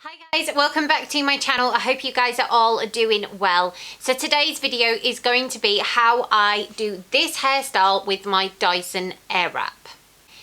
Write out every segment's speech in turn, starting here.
Hi guys, welcome back to my channel. I hope you guys are all doing well. So today's video is going to be how I do this hairstyle with my Dyson AirWrap.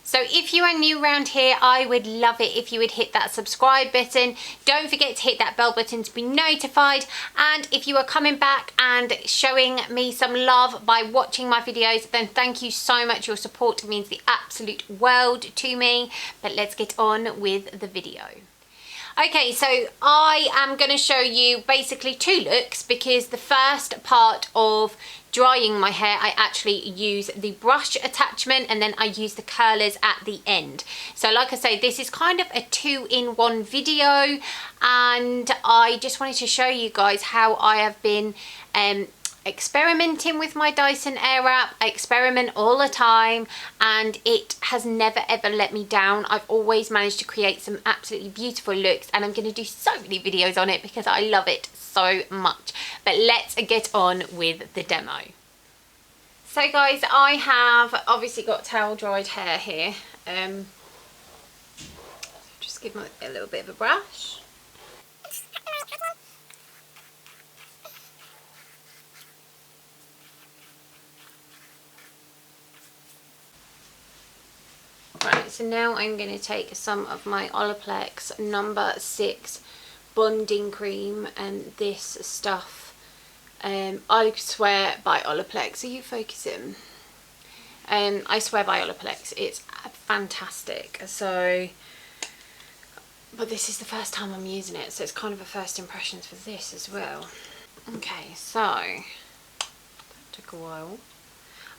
So if you are new around here, I would love it if you would hit that subscribe button. Don't forget to hit that bell button to be notified. And if you are coming back and showing me some love by watching my videos, then thank you so much. Your support means the absolute world to me. But let's get on with the video. Okay, so I am going to show you basically two looks, because the first part of drying my hair I actually use the brush attachment and then I use the curlers at the end. So like I say, this is kind of a two-in-one video, and I just wanted to show you guys how I have been experimenting with my Dyson AirWrap. I experiment all the time and it has never ever let me down. I've always managed to create some absolutely beautiful looks, and I'm going to do so many videos on it because I love it so much. But let's get on with the demo. So guys, I have obviously got towel dried hair here. Just give it a little bit of a brush. Right, so now I'm going to take some of my Olaplex number 6 bonding cream, and this stuff, I swear by Olaplex. Are you focusing? I swear by Olaplex. It's fantastic. So, but this is the first time I'm using it, so it's kind of a first impressions for this as well. Okay, so that took a while.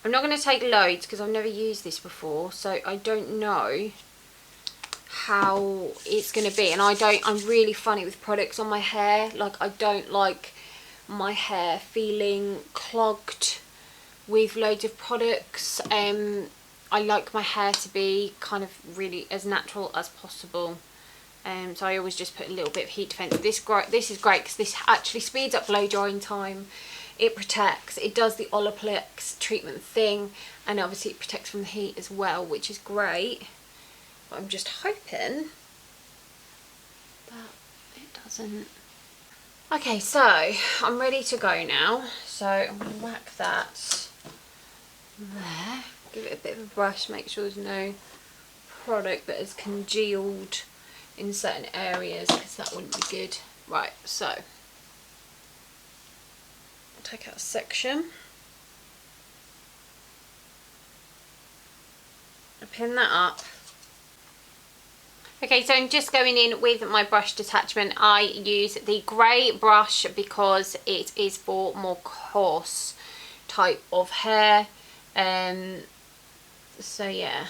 I'm not going to take loads because I've never used this before, so I don't know how it's going to be. And I'm really funny with products on my hair. Like, I don't like my hair feeling clogged with loads of products. I like my hair to be kind of really as natural as possible. So I always just put a little bit of heat defense. This is great because this actually speeds up blow drying time. It protects, it does the Olaplex treatment thing, and obviously it protects from the heat as well, which is great. But I'm just hoping that it doesn't. Okay, so I'm ready to go now. So I'm going to whack that there. Give it a bit of a brush, make sure there's no product that has congealed in certain areas, because that wouldn't be good. Right, so take out a section, I pin that up. Okay, so I'm just going in with my brush detachment. I use the grey brush because it is for more coarse type of hair. So yeah.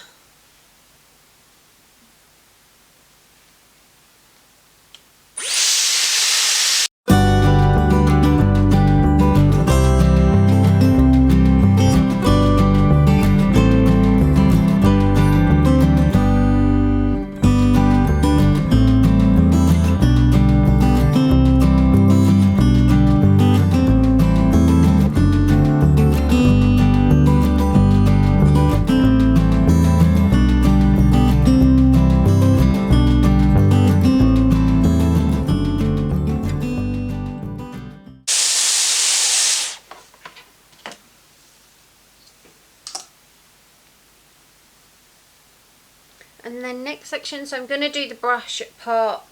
And then next section, so I'm going to do the brush part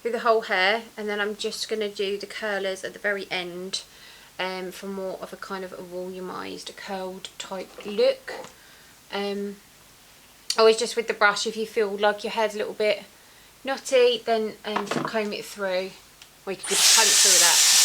through the whole hair, and then I'm just going to do the curlers at the very end for more of a kind of a volumized curled type look. Always just with the brush, if you feel like your hair's a little bit knotty, then comb it through, or you can just comb it through that.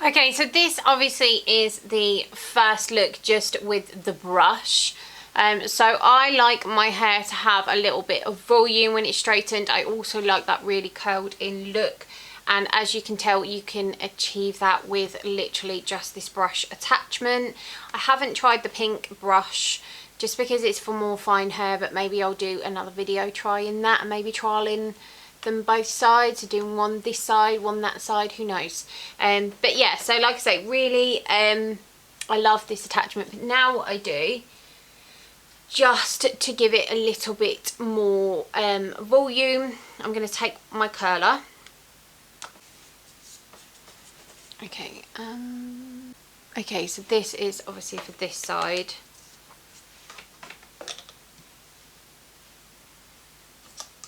Okay, so this obviously is the first look just with the brush. So I like my hair to have a little bit of volume when it's straightened. I also like that really curled in look. And as you can tell, you can achieve that with literally just this brush attachment. I haven't tried the pink brush just because it's for more fine hair, but maybe I'll do another video trying that and maybe trialing them both sides, so doing one this side, one that side, who knows. But yeah, so like I say, really I love this attachment. But now what I do, just to give it a little bit more volume, I'm going to take my curler. Okay, okay, so this is obviously for this side.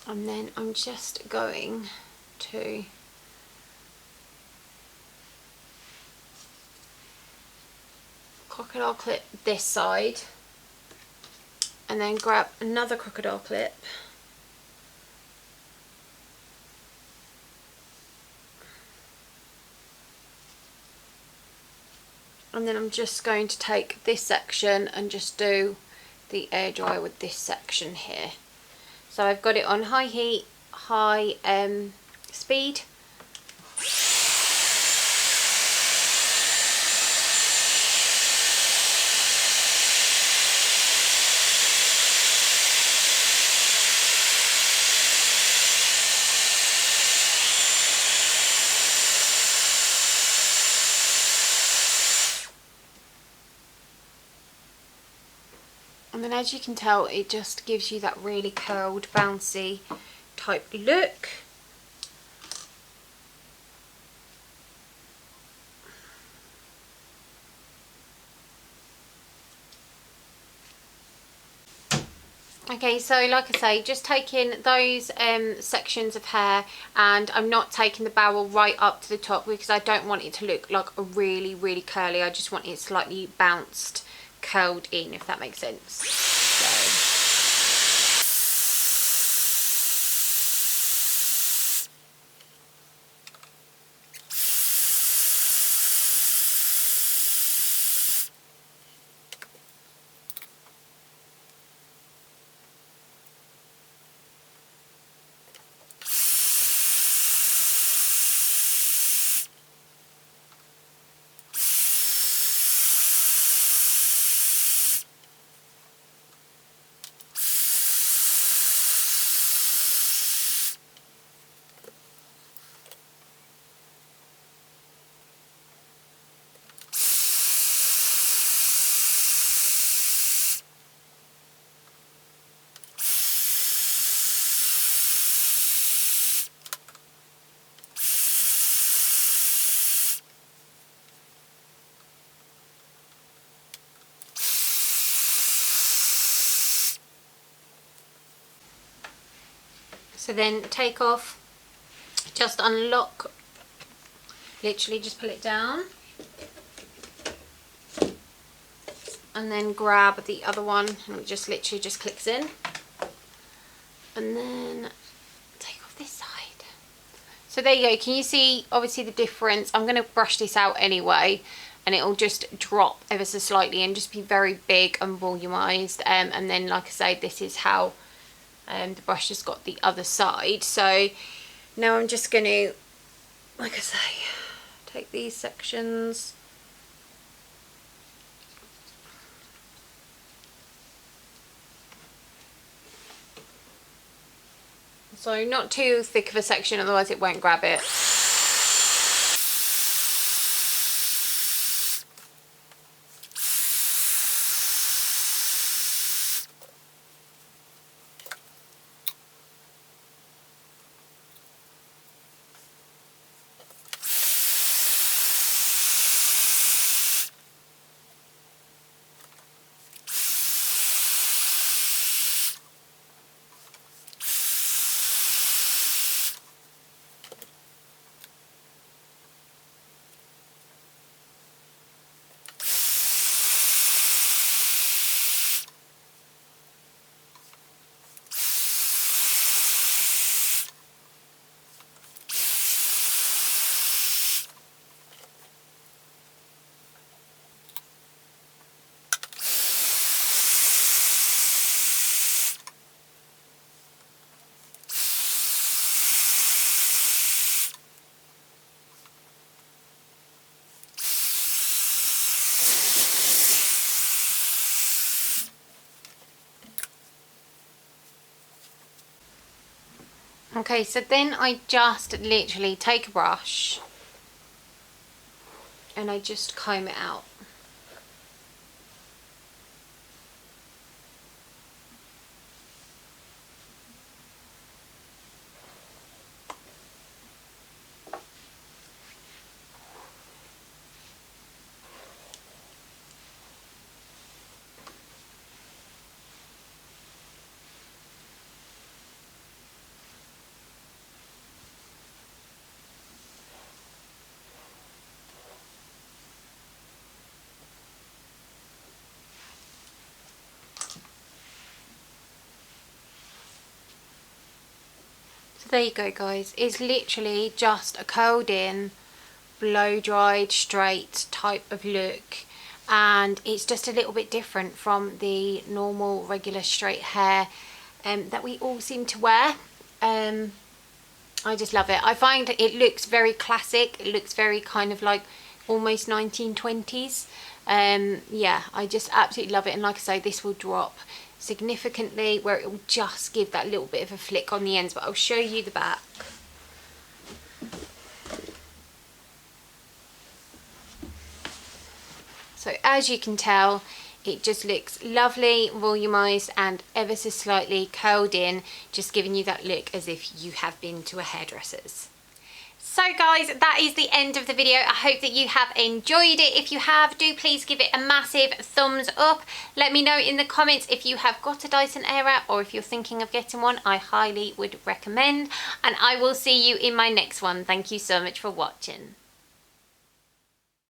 And then I'm just going to crocodile clip this side and then grab another crocodile clip and then I'm just going to take this section and just do the air dryer with this section here. So I've got it on high heat, high speed. And then as you can tell, it just gives you that really curled, bouncy type look. Okay, so like I say, just taking those sections of hair, and I'm not taking the barrel right up to the top because I don't want it to look like a really, really curly. I just want it slightly bounced, curled in, if that makes sense. So. So then take off, just unlock, literally just pull it down and then grab the other one and it just literally just clicks in, and then take off this side. So there you go. Can you see obviously the difference? I'm going to brush this out anyway and it'll just drop ever so slightly and just be very big and volumized, and then like I say, this is how the brush has got the other side. So now I'm just going to, like I say, take these sections so not too thick of a section, otherwise it won't grab it. Okay, so then I just literally take a brush and I just comb it out. So there you go, guys. It's literally just a curled in, blow dried, straight type of look, and it's just a little bit different from the normal regular straight hair that we all seem to wear. I just love it. I find it looks very classic. It looks very kind of like almost 1920s. Yeah, I just absolutely love it. And like I say, this will drop significantly where it will just give that little bit of a flick on the ends, but I'll show you the back. So as you can tell, it just looks lovely, volumized and ever so slightly curled in, just giving you that look as if you have been to a hairdresser's. So guys, that is the end of the video. I hope that you have enjoyed it. If you have, do please give it a massive thumbs up. Let me know in the comments if you have got a Dyson AirWrap or if you're thinking of getting one. I highly would recommend, and I will see you in my next one. Thank you so much for watching.